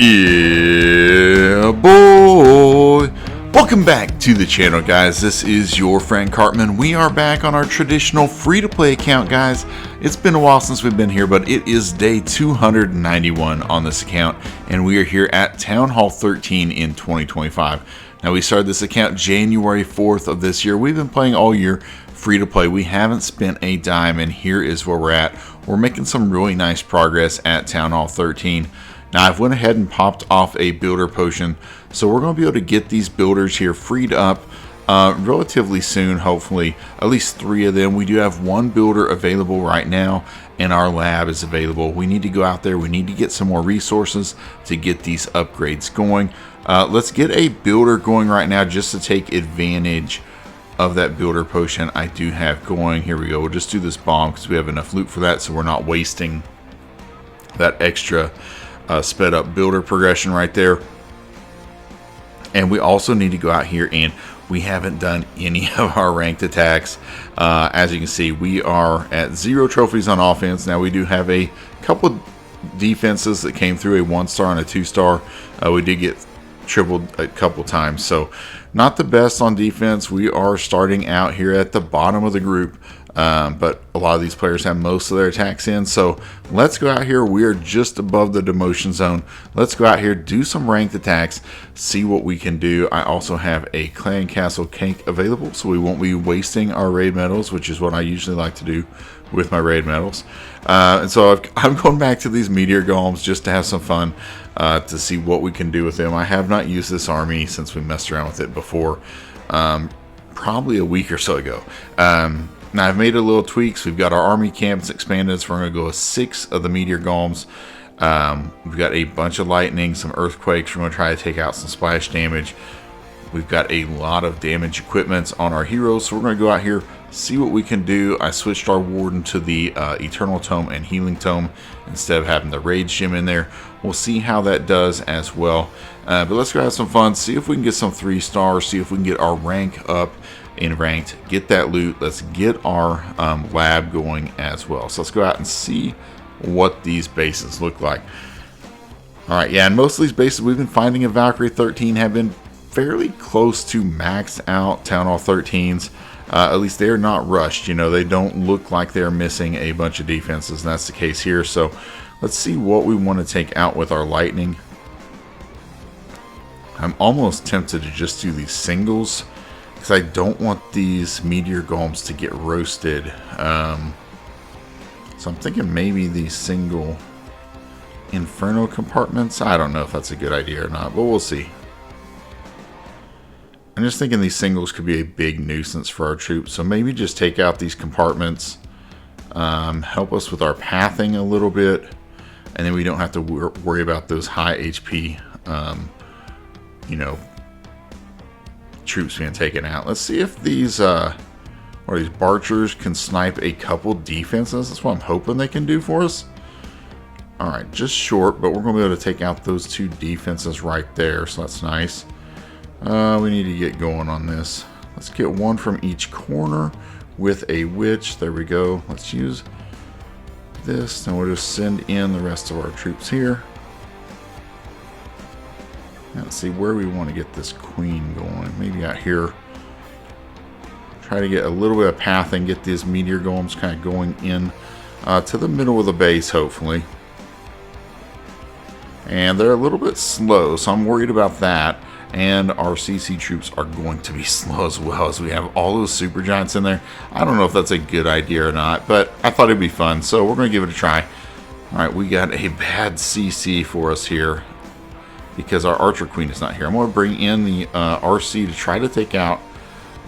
Yeah, boy! Welcome back to the channel, guys. This is your friend Cartman. We are back on our traditional free-to-play account, guys. It's been a while since we've been here, but it is day 291 on this account, and we are here at Town Hall 13 in 2025. Now, we started this account January 4th of this year. We've been playing all year free-to-play. We haven't spent a dime, and here is where we're at. We're making some really nice progress at Town Hall 13. Now, I've went ahead and popped off a builder potion, so we're going to be able to get these builders here freed up relatively soon, hopefully. At least 3 of them. We do have 1 builder available right now, and our lab is available. We need to go out there. We need to get some more resources to get these upgrades going. Let's get a builder going right now just to take advantage of that builder potion I do have going. Here we go. We'll just do this bomb because we have enough loot for that, so we're not wasting that extra sped up builder progression right there. And we also need to go out here, and we haven't done any of our ranked attacks. As you can see, we are at 0 trophies on offense. Now, we do have a couple defenses that came through, a 1-star and a 2-star. We did get tripled a couple times, so not the best on defense. We are starting out here at the bottom of the group, but a lot of these players have most of their attacks in, so let's go out here. We are just above the demotion zone. Let's go out here, do some ranked attacks, see what we can do. I also have a clan castle cake available, so we won't be wasting our raid medals, which is what I usually like to do with my raid medals. And so I'm going back to these Meteor Golems just to have some fun, to see what we can do with them. I have not used this army since we messed around with it before, probably a week or so ago. Now, I've made a little tweaks. We've got our army camps expanded, so we're going to go with 6 of the Meteor Golems. We've got a bunch of lightning, some earthquakes. We're going to try to take out some splash damage. We've got a lot of damage equipments on our heroes, so we're going to go out here, see what we can do. I switched our warden to the Eternal Tome and Healing Tome instead of having the Rage Gem in there. We'll see how that does as well. But let's go have some fun, see if we can get some 3 stars, see if we can get our rank up in ranked, get that loot. Let's get our lab going as well. So let's go out and see what these bases look like. Alright, yeah, and most of these bases we've been finding in Valkyrie 13 have been fairly close to max out Town Hall 13s. At least they're not rushed. You know, they don't look like they're missing a bunch of defenses, and that's the case here. So let's see what we want to take out with our lightning. I'm almost tempted to just do these singles, because I don't want these Meteor Golems to get roasted. So I'm thinking maybe these single Inferno compartments. I don't know if that's a good idea or not, but we'll see. I'm just thinking these singles could be a big nuisance for our troops, so maybe just take out these compartments, help us with our pathing a little bit, and then we don't have to worry about those high HP, you know, troops being taken out. Let's see if these these Barchers can snipe a couple defenses. That's what I'm hoping they can do for us. Alright, just short, but we're going to be able to take out those 2 defenses right there, so that's nice. We need to get going on this. Let's get 1 from each corner with a witch. There we go. Let's use this, and we'll just send in the rest of our troops here. Let's see where we want to get this queen going. Maybe out here. Try to get a little bit of path and get these Meteor Golems kind of going in to the middle of the base, hopefully. And they're a little bit slow, so I'm worried about that. And our CC troops are going to be slow as well, as we have all those super giants in there. I don't know if that's a good idea or not, but I thought it'd be fun, so we're going to give it a try. Alright, we got a bad CC for us here, because our Archer Queen is not here. I'm going to bring in the RC to try to take out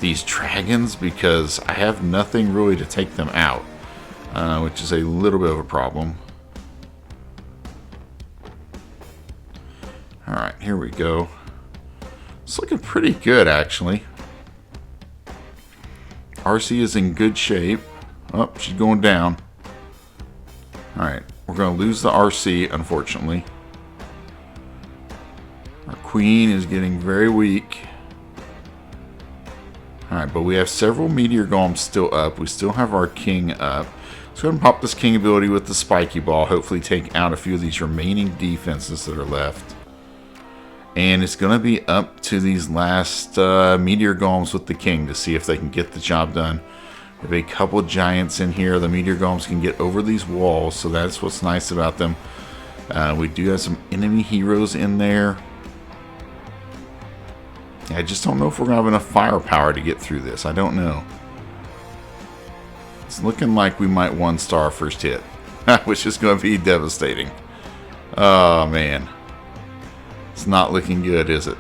these dragons, because I have nothing really to take them out, which is a little bit of a problem. Alright, here we go. It's looking pretty good, actually. RC is in good shape. Oh, she's going down. Alright, we're going to lose the RC, unfortunately. Our queen is getting very weak. Alright, but we have several Meteor Golems still up. We still have our king up. Let's go ahead and pop this king ability with the spiky ball. Hopefully take out a few of these remaining defenses that are left. And it's going to be up to these last Meteor Golems with the king to see if they can get the job done. We have a couple giants in here. The Meteor Golems can get over these walls, so that's what's nice about them. We do have some enemy heroes in there. I just don't know if we're going to have enough firepower to get through this. I don't know. It's looking like we might one-star first hit, which is going to be devastating. Oh, man. It's not looking good, is it?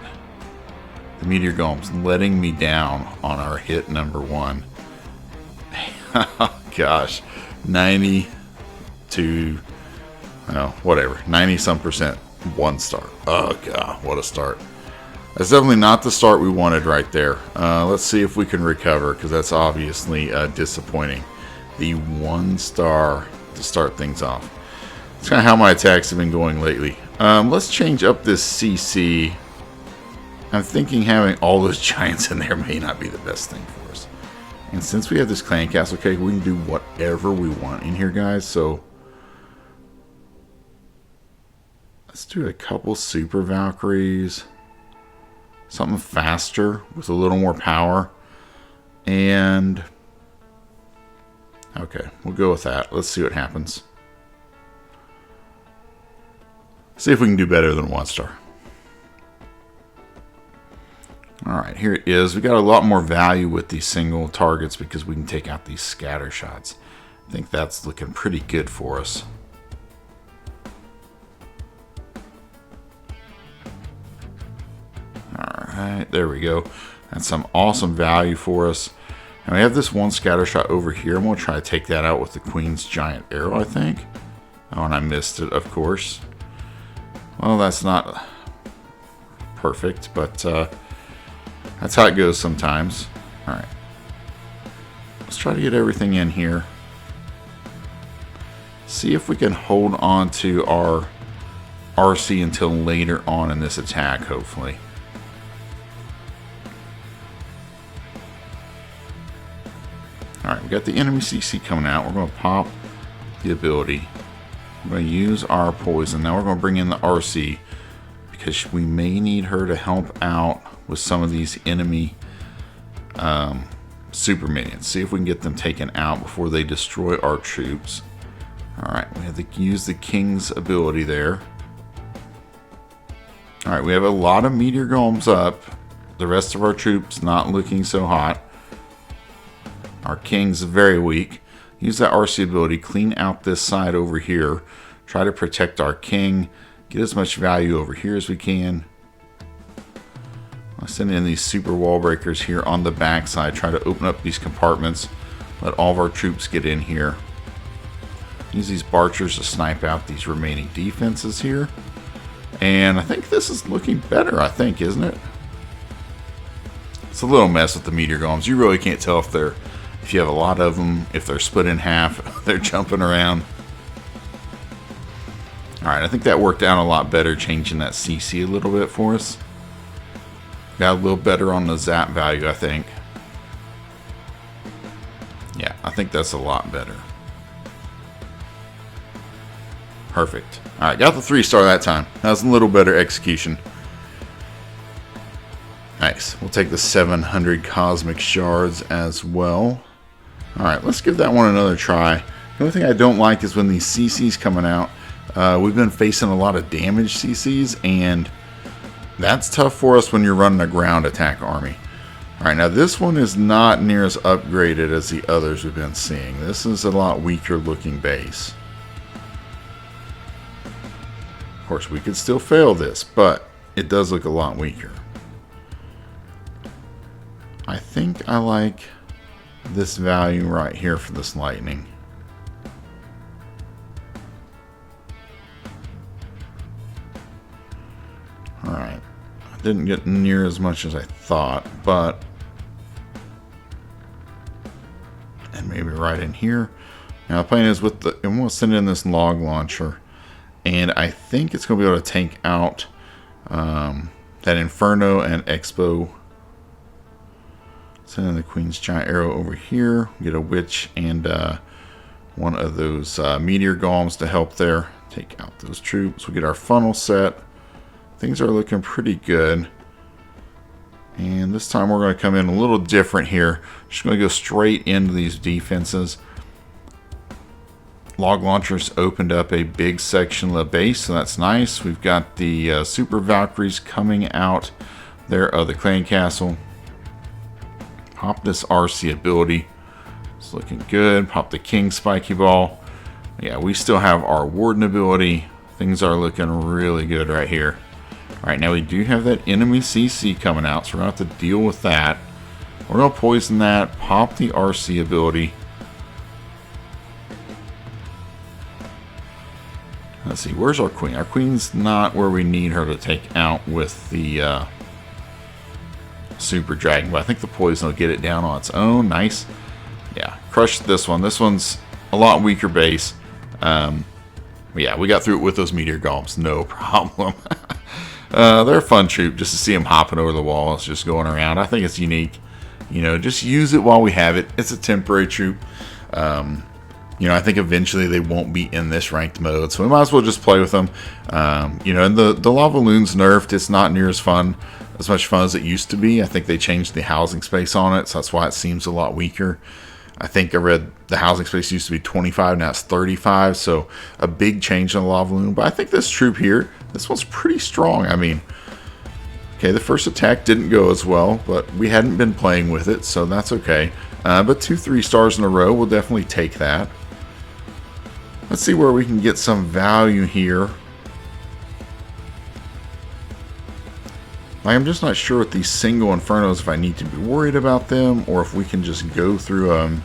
The Meteor Golems letting me down on our hit number 1. Gosh. 90 to, well, whatever. 90-some% 1-star. Oh, God. What a start. That's definitely not the start we wanted right there. Let's see if we can recover, because that's obviously disappointing. The 1-star to start things off. That's kind of how my attacks have been going lately. Let's change up this CC. I'm thinking having all those giants in there may not be the best thing for us. And since we have this clan castle, okay, we can do whatever we want in here, guys. So let's do a couple super Valkyries. Something faster with a little more power. And okay, we'll go with that. Let's see what happens. See if we can do better than 1-star. Alright, here it is. We got a lot more value with these single targets because we can take out these scatter shots. I think that's looking pretty good for us. Alright, there we go. That's some awesome value for us. And we have this one scatter shot over here. I'm going to try to take that out with the Queen's Giant Arrow, I think. Oh, and I missed it, of course. Well, that's not perfect, but that's how it goes sometimes. Alright. Let's try to get everything in here. See if we can hold on to our RC until later on in this attack, hopefully. Alright, we got the enemy CC coming out. We're going to pop the ability. We're going to use our poison. Now we're going to bring in the RC because we may need her to help out with some of these enemy super minions. See if we can get them taken out before they destroy our troops. Alright, we have to use the King's ability there. Alright, we have a lot of Meteor Golems up. The rest of our troops not looking so hot. Our King's very weak. Use that RC ability, clean out this side over here. Try to protect our King. Get as much value over here as we can. I'll send in these super wall breakers here on the back side. Try to open up these compartments. Let all of our troops get in here. Use these Barchers to snipe out these remaining defenses here. And I think this is looking better, I think, isn't it? It's a little mess with the Meteor Golems. You really can't tell if you have a lot of them, if they're split in half, they're jumping around. Alright, I think that worked out a lot better, changing that CC a little bit for us. Got a little better on the zap value, I think. Yeah, I think that's a lot better. Perfect. Alright, got the 3-star that time. That was a little better execution. Nice. We'll take the 700 Cosmic Shards as well. Alright, let's give that one another try. The only thing I don't like is when these CCs coming out. We've been facing a lot of damage CCs, and that's tough for us when you're running a ground attack army. Alright, now this one is not near as upgraded as the others we've been seeing. This is a lot weaker looking base. Of course, we could still fail this, but it does look a lot weaker. I think I like this value right here for this lightning. Alright. I didn't get near as much as I thought, but... and maybe right in here. Now the plan is with the... and we'll send in this log launcher. And I think it's going to be able to tank out that Inferno and Expo. Send in the Queen's Giant Arrow over here. Get a Witch and one of those Meteor Golems to help there. Take out those troops. We'll get our funnel set. things are looking pretty good. And this time we're going to come in a little different here. Just going to go straight into these defenses. Log launchers opened up a big section of the base, so that's nice. We've got the Super Valkyries coming out there of the clan castle. Pop this RC ability. It's looking good. Pop the King Spiky Ball. Yeah, we still have our Warden ability. Things are looking really good right here. Alright, now we do have that enemy CC coming out, so we're going to have to deal with that. We're going to poison that. Pop the RC ability. Let's see, where's our queen? Our queen's not where we need her to take out with the Super Dragon, but I think the poison will get it down on its own. Nice. Yeah, crushed this one. This one's a lot weaker base. Yeah, we got through it with those Meteor Golems. No problem. They're a fun troop just to see them hopping over the walls, just going around. I think it's unique. You know, just use it while we have it. It's a temporary troop. You know, I think eventually they won't be in this ranked mode, so we might as well just play with them. You know, and the Lava Loon's nerfed. It's not near as much fun as it used to be. I think they changed the housing space on it, so that's why it seems a lot weaker. I think I read the housing space used to be 25, now it's 35, so a big change in the Lava Loon. But I think this troop here, this one's pretty strong. I mean, okay, the first attack didn't go as well, but we hadn't been playing with it, so that's okay. But 2 3-stars in a row, we'll definitely take that. Let's see where we can get some value here. I'm just not sure with these single Infernos if I need to be worried about them or if we can just go through them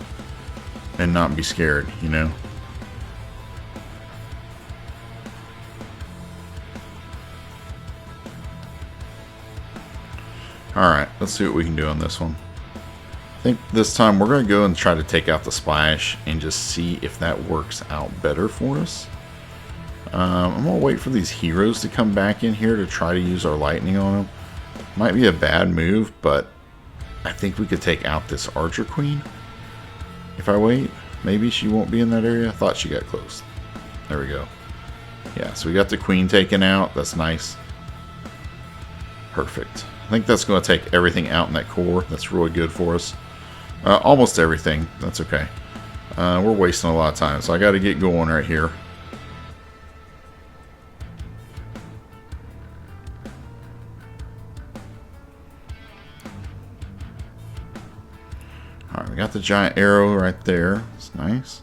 and not be scared, you know? Alright, let's see what we can do on this one. I think this time we're going to go and try to take out the splash and just see if that works out better for us. I'm going to wait for these heroes to come back in here to try to use our lightning on them. Might be a bad move, but I think we could take out this Archer Queen. If I wait, maybe she won't be in that area. I thought she got close. There we go. Yeah, so we got the Queen taken out. That's nice. Perfect. I think that's going to take everything out in that core. That's really good for us. Almost everything. That's okay. We're wasting a lot of time, so I got to get going right here. Alright, we got the giant arrow right there. It's nice.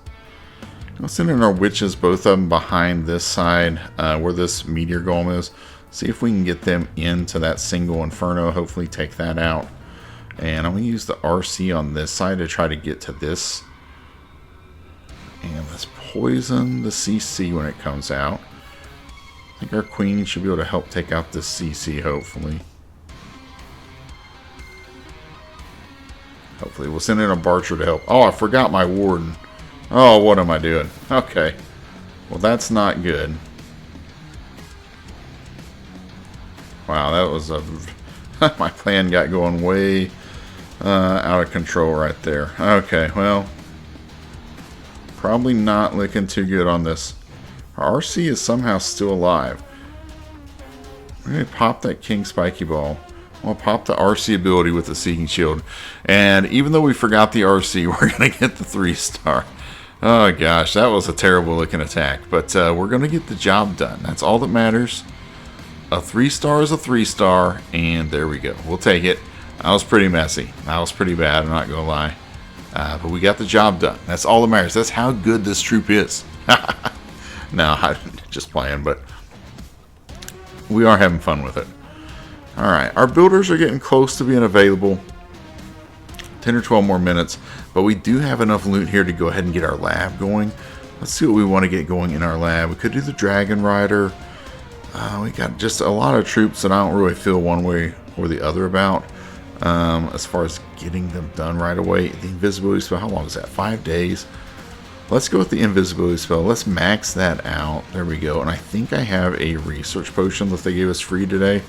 Let's send in our witches, both of them behind this side where this Meteor Golem is. See if we can get them into that single Inferno. Hopefully take that out. And I'm going to use the RC on this side to try to get to this. And let's poison the CC when it comes out. I think our queen should be able to help take out this CC, hopefully. Hopefully. We'll send in a Barcher to help. Oh, I forgot my Warden. Oh, what am I doing? Okay. Well, that's not good. Wow, that was a... my plan got going way out of control right there. Okay, well... probably not looking too good on this. Our RC is somehow still alive. We're going to pop that King Spiky Ball. We'll pop the RC ability with the Seeking Shield. And even though we forgot the RC, we're going to get the 3-star. Oh gosh, that was a terrible looking attack. But we're going to get the job done. That's all that matters. A 3-star is a 3-star, and there we go. We'll take it. That was pretty messy. That was pretty bad, I'm not going to lie. But we got the job done. That's all that matters. That's how good this troop is. No, I'm just playing, but we are having fun with it. Alright, our builders are getting close to being available. 10 or 12 more minutes. But we do have enough loot here to go ahead and get our lab going. Let's see what we want to get going in our lab. We could do the Dragon Rider. We got just a lot of troops that I don't really feel one way or the other about. As far as getting them done right away. The invisibility spell, how long is that? 5 days. Let's go with the invisibility spell. Let's max that out. There we go. And I think I have a research potion that they gave us free today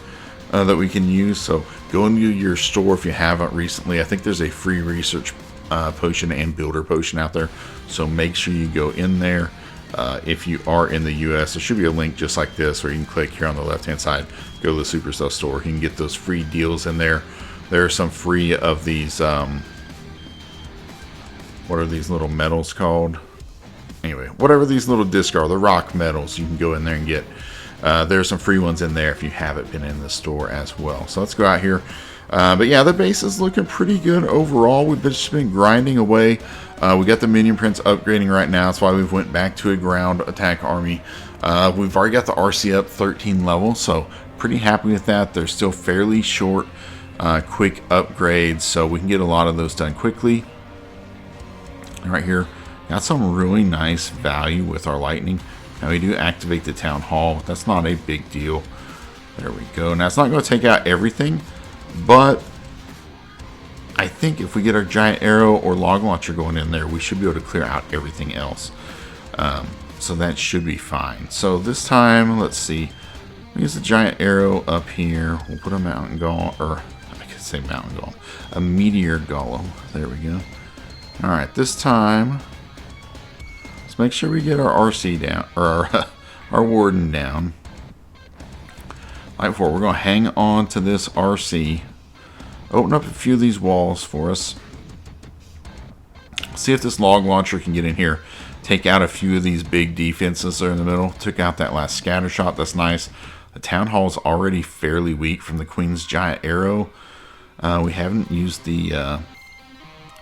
that we can use. So go into your store if you haven't recently. I think there's a free research potion and builder potion out there. So make sure you go in there. if you are in the US. There should be a link just like this where you can click here on the left hand side, go to the Super Stuff store. You can get those free deals in there. There are some free of these, what are these little medals called? Anyway, whatever these little discs are, the rock medals, you can go in there and get. There's some free ones in there if you haven't been in the store as well. So let's go out here. But yeah, the base is looking pretty good overall. We've just been grinding away. We got the minion prints upgrading right now. That's why we've went back to a ground attack army. We've already got the RC up 13 levels, so pretty happy with that. They're still fairly short, quick upgrades, so we can get a lot of those done quickly. Right here, got some really nice value with our lightning. Now we do activate the town hall. That's not a big deal. There we go. Now it's not going to take out everything, but I think if we get our giant arrow or log launcher going in there, we should be able to clear out everything else. So that should be fine. So this time, let's see. We use the giant arrow up here. We'll put a mountain golem, or I could say mountain golem, a meteor golem. There we go. All right, this time, let's make sure we get our RC down, or our warden down. Like before, we're going to hang on to this RC. Open up a few of these walls for us. See if this log launcher can get in here. Take out a few of these big defenses that are in the middle. Took out that last scatter shot. That's nice. The town hall is already fairly weak from the queen's giant arrow. We haven't used the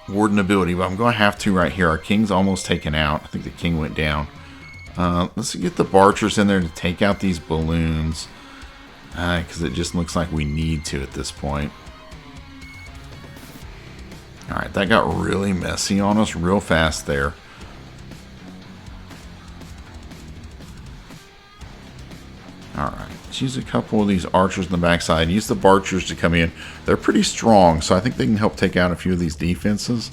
warden ability, but I'm going to have to right here. Our king's almost taken out. I think the king went down. Let's get the archers in there to take out these balloons, because it just looks like we need to at this point. Alright, that got really messy on us real fast there. Alright, let's use a couple of these archers in the backside. Use the archers to come in. They're pretty strong, so I think they can help take out a few of these defenses.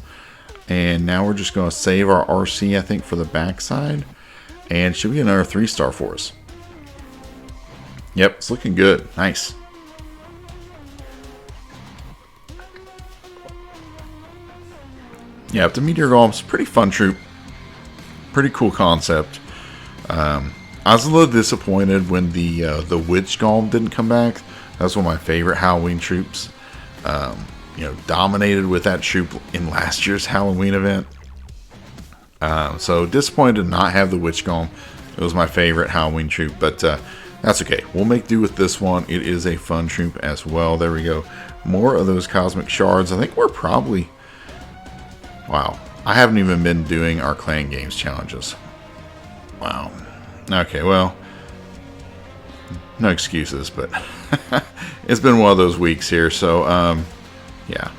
And now we're just going to save our RC, I think, for the backside. And should be another 3-star for us. Yep, it's looking good. Nice. Yeah, the Meteor Golems, pretty fun troop. Pretty cool concept. I was a little disappointed when the Witch Golem didn't come back. That was one of my favorite Halloween troops. You know, dominated with that troop in last year's Halloween event. So disappointed to not have the Witch Golem. It was my favorite Halloween troop, but that's okay. We'll make do with this one. It is a fun troop as well. There we go. More of those cosmic shards. I think we're probably... Wow. I haven't even been doing our clan games challenges. Wow. Okay, well, no excuses, but it's been one of those weeks here, so, yeah.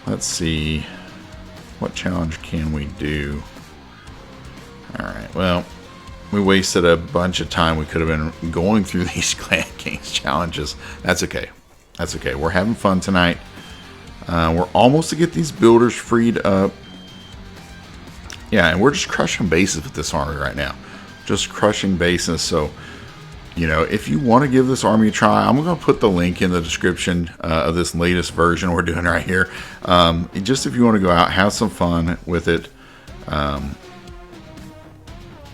Let's see. What challenge can we do? Alright, well, we wasted a bunch of time. We could have been going through these clan games challenges. That's okay. That's okay. We're having fun tonight. We're almost to get these builders freed up. Yeah, and we're just crushing bases with this army right now. Just crushing bases. So, you know, if you want to give this army a try, I'm going to put the link in the description of this latest version we're doing right here. Just if you want to go out, have some fun with it.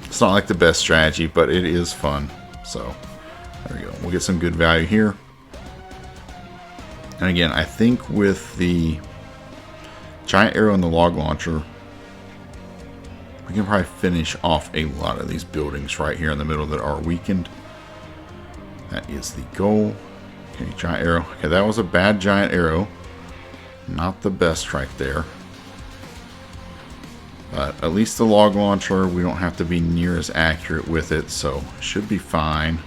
It's not like the best strategy, but it is fun. So, there we go. We'll get some good value here. And again, I think with the giant arrow and the log launcher, we can probably finish off a lot of these buildings right here in the middle that are weakened. That is the goal. Okay, giant arrow. Okay, that was a bad giant arrow. Not the best right there. But at least the log launcher, we don't have to be near as accurate with it, so should be fine.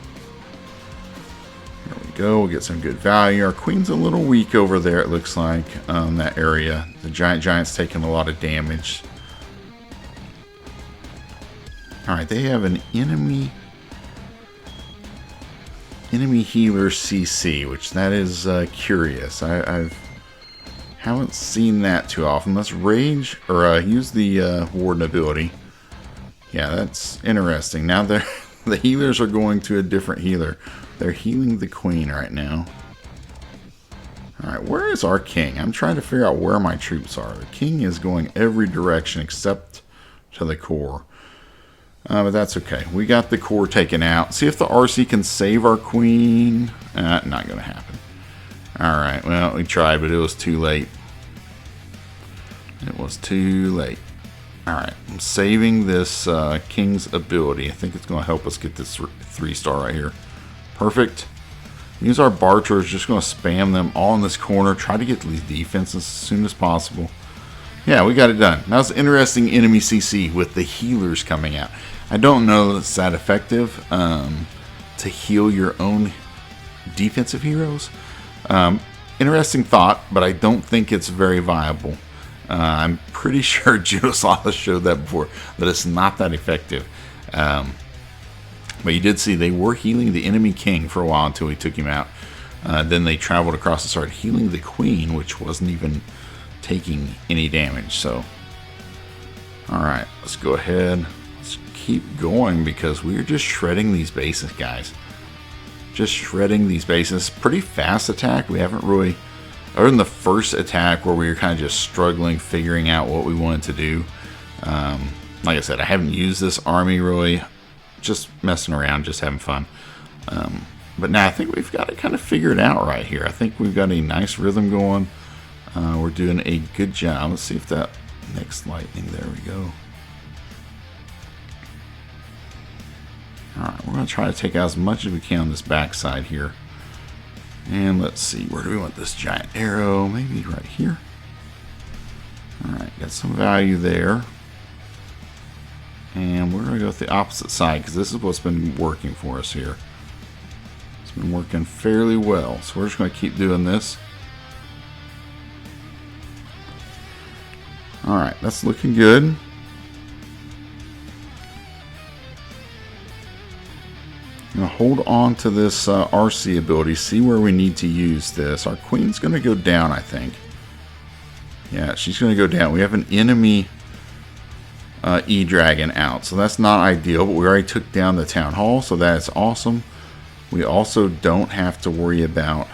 There we go. We'll get some good value. Our queen's a little weak over there, it looks like, that area. The giant's taking a lot of damage. Alright, they have an enemy healer CC, which that is curious. I haven't seen that too often. Let's rage, or use the warden ability. Yeah, that's interesting. Now the healers are going to a different healer. They're healing the queen right now. Alright, where is our king? I'm trying to figure out where my troops are. The king is going every direction except to the core. But that's okay. We got the core taken out. See if the RC can save our queen. Not going to happen. Alright, well, we tried, but it was too late. It was too late. Alright, I'm saving this king's ability. I think it's going to help us get this 3-star right here. Perfect. Use our Barchers. Just going to spam them all in this corner. Try to get these defenses as soon as possible. Yeah, we got it done. Now it's interesting enemy CC with the healers coming out. I don't know if it's that effective to heal your own defensive heroes. Interesting thought, but I don't think it's very viable. I'm pretty sure Judoslaw showed that before, that it's not that effective. But you did see they were healing the enemy king for a while until we took him out. Then they traveled across and started healing the queen, which wasn't even taking any damage. So, alright, let's go ahead. Let's keep going because we're just shredding these bases, guys. Just shredding these bases. Pretty fast attack. We haven't really, other than the first attack where we were kind of just struggling, figuring out what we wanted to do. Like I said, I haven't used this army really. Just messing around, just having fun. But now I think we've got it kind of figured out right here. I think we've got a nice rhythm going. We're doing a good job. Let's see if that next lightning, there we go. Alright, we're going to try to take out as much as we can on this backside here. And let's see, where do we want this giant arrow? Maybe right here. Alright, got some value there. And we're going to go with the opposite side because this is what's been working for us here. It's been working fairly well. So we're just going to keep doing this. Alright, that's looking good. I'm going to hold on to this RC ability, see where we need to use this. Our queen's going to go down, I think. Yeah, she's going to go down. We have an enemy E-Dragon out, so that's not ideal, but we already took down the town hall, so that's awesome. We also don't have to worry about...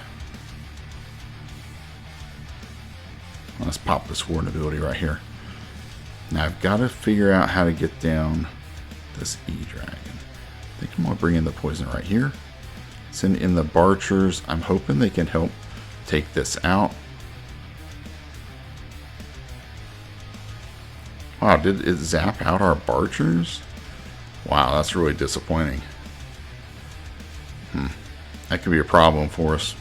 Let's pop this warden ability right here. Now I've got to figure out how to get down this E-Dragon. I think I'm going to bring in the poison right here. Send in the Barchers. I'm hoping they can help take this out. Wow, did it zap out our Barchers? Wow, that's really disappointing. That could be a problem for us.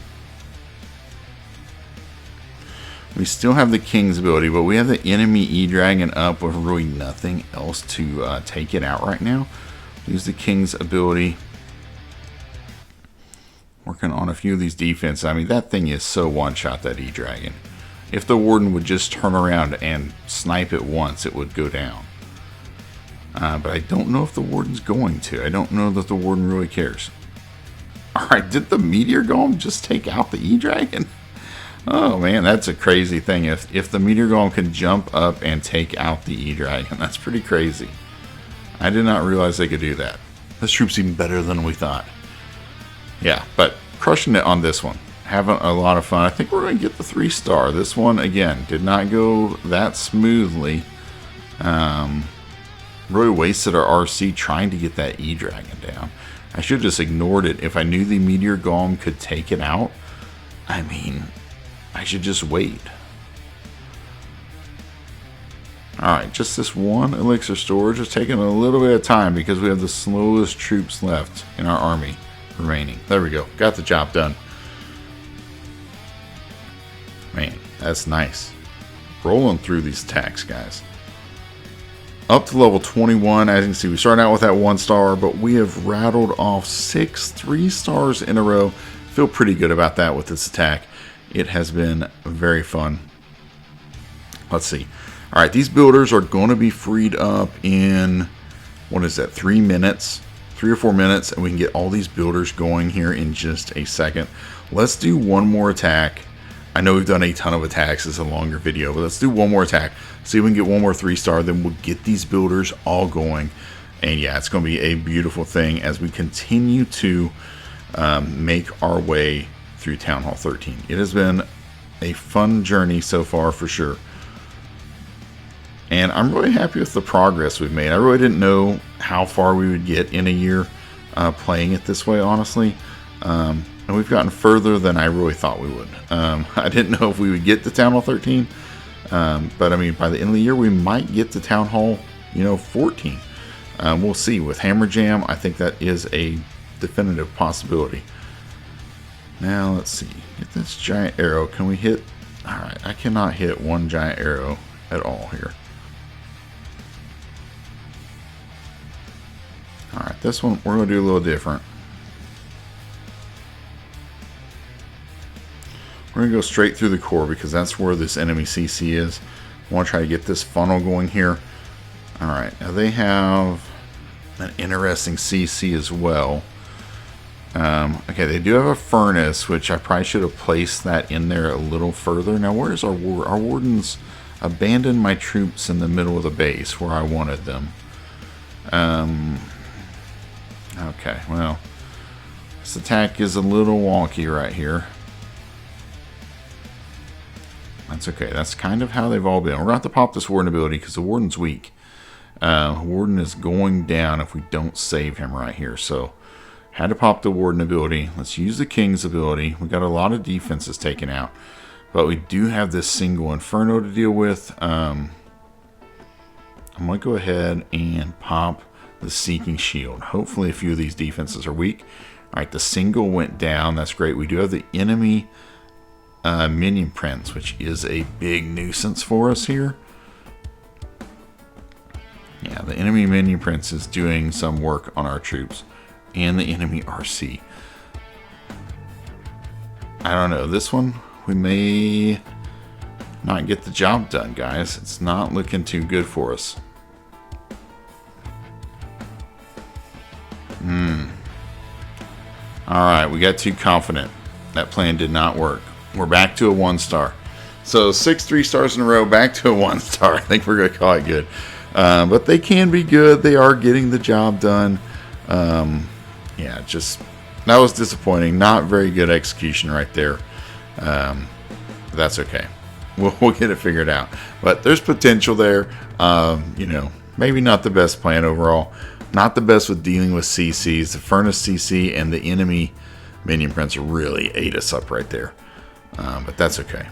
We still have the King's ability, but we have the enemy E-Dragon up with really nothing else to take it out right now. Use the King's ability. Working on a few of these defenses. I mean, that thing is so one-shot, that E-Dragon. If the Warden would just turn around and snipe it once, it would go down. But I don't know if the Warden's going to. I don't know that the Warden really cares. Alright, did the Meteor Golem just take out the E-Dragon? Oh man, that's a crazy thing. If the Meteor Golem can jump up and take out the E-Dragon, that's pretty crazy. I did not realize they could do that. This troop's even better than we thought. Yeah, but crushing it on this one. Having a lot of fun. I think we're going to get the 3-star. This one, again, did not go that smoothly. Really wasted our RC trying to get that E-Dragon down. I should have just ignored it. If I knew the Meteor Golem could take it out, I mean, I should just wait. Alright, just this one elixir storage is taking a little bit of time because we have the slowest troops left in our army remaining. There we go. Got the job done. Man, that's nice. Rolling through these attacks, guys. Up to level 21. As you can see, we started out with that 1-star, but we have rattled off 6 3-stars in a row. Feel pretty good about that with this attack. It has been very fun. Let's see. Alright, these builders are going to be freed up in, what is that, 3 minutes? 3 or 4 minutes, and we can get all these builders going here in just a second. Let's do one more attack. I know we've done a ton of attacks. It's a longer video, but let's do one more attack. See if we can get one more 3-star, then we'll get these builders all going. And yeah, it's going to be a beautiful thing as we continue to make our way through Town Hall 13. It has been a fun journey so far for sure. And I'm really happy with the progress we've made. I really didn't know how far we would get in a year playing it this way, honestly. And we've gotten further than I really thought we would. I didn't know if we would get to Town Hall 13. But I mean, by the end of the year, we might get to Town Hall, 14. We'll see. With Hammer Jam, I think that is a definitive possibility. Now, let's see. Get this giant arrow. Can we hit? Alright, I cannot hit one giant arrow at all here. Alright, this one we're going to do a little different. We're going to go straight through the core because that's where this enemy CC is. I want to try to get this funnel going here. Alright, now they have an interesting CC as well. Okay, they do have a furnace, which I probably should have placed that in there a little further. Now, where's our warden? Our wardens abandoned my troops in the middle of the base where I wanted them. Okay, well, this attack is a little wonky right here. That's okay. That's kind of how they've all been. We're going to have to pop this warden ability because the warden's weak. Warden is going down if we don't save him right here. So, had to pop the warden ability. Let's use the king's ability. We got a lot of defenses taken out. But we do have this single inferno to deal with. I'm going to go ahead and pop the seeking shield. Hopefully a few of these defenses are weak. Alright, the single went down. That's great. We do have the enemy minion prince, which is a big nuisance for us here. Yeah, the enemy minion prince is doing some work on our troops. And the enemy RC. I don't know. This one, we may not get the job done, guys. It's not looking too good for us. Alright, we got too confident. That plan did not work. We're back to a 1-star. So 6 3-stars in a row, back to a 1-star. I think we're going to call it good. But they can be good. They are getting the job done. Yeah, just that was disappointing. Not very good execution right there. That's okay. We'll get it figured out. But there's potential there. Maybe not the best plan overall. Not the best with dealing with CCs. The Furnace CC and the enemy minion prince really ate us up right there. But that's okay.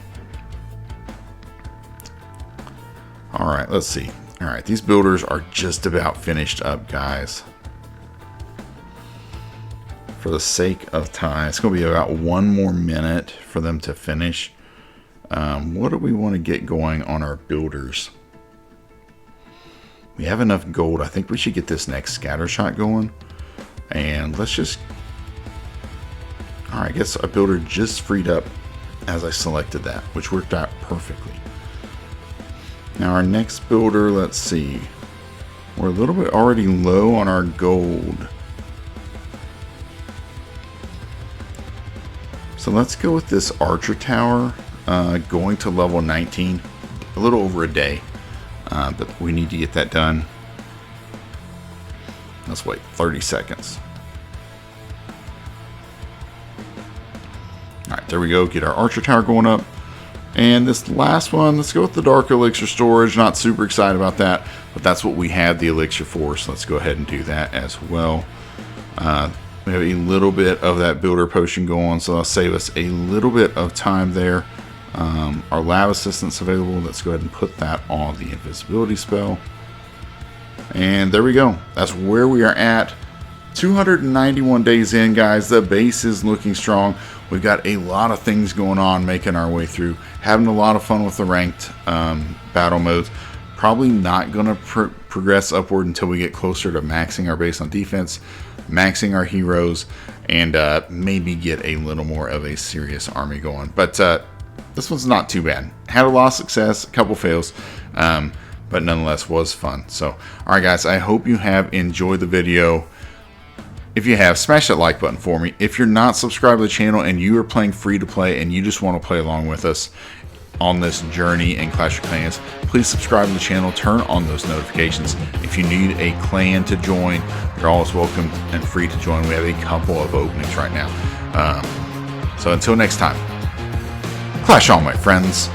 Alright, let's see. Alright, these builders are just about finished up, guys. For the sake of time, it's going to be about 1 more minute for them to finish. What do we want to get going on our builders? We have enough gold. I think we should get this next scatter shot going. And let's just... Alright, I guess a builder just freed up as I selected that, which worked out perfectly. Now our next builder, let's see. We're a little bit already low on our gold. So let's go with this archer tower, going to level 19, a little over a day, but we need to get that done. Let's wait 30 seconds. Alright, there we go, get our archer tower going up. And this last one, let's go with the dark elixir storage. Not super excited about that, but that's what we have the elixir for, so let's go ahead and do that as well. We have a little bit of that builder potion going, so that'll save us a little bit of time there. Our lab assistant's available. Let's go ahead and put that on the invisibility spell. And there we go. That's where we are at. 291 days in, guys. The base is looking strong. We've got a lot of things going on, making our way through. Having a lot of fun with the ranked battle modes. Probably not going to progress upward until we get closer to maxing our base on defense, maxing our heroes, and maybe get a little more of a serious army going. But this one's not too bad. Had a lot of success, a couple fails, but nonetheless was fun. So, alright guys, I hope you have enjoyed the video. If you have, smash that like button for me. If you're not subscribed to the channel and you are playing free to play and you just want to play along with us on this journey in Clash of Clans, please subscribe to the channel, turn on those notifications. If you need a clan to join, you're always welcome and free to join. We have a couple of openings right now. So until next time, Clash on, my friends.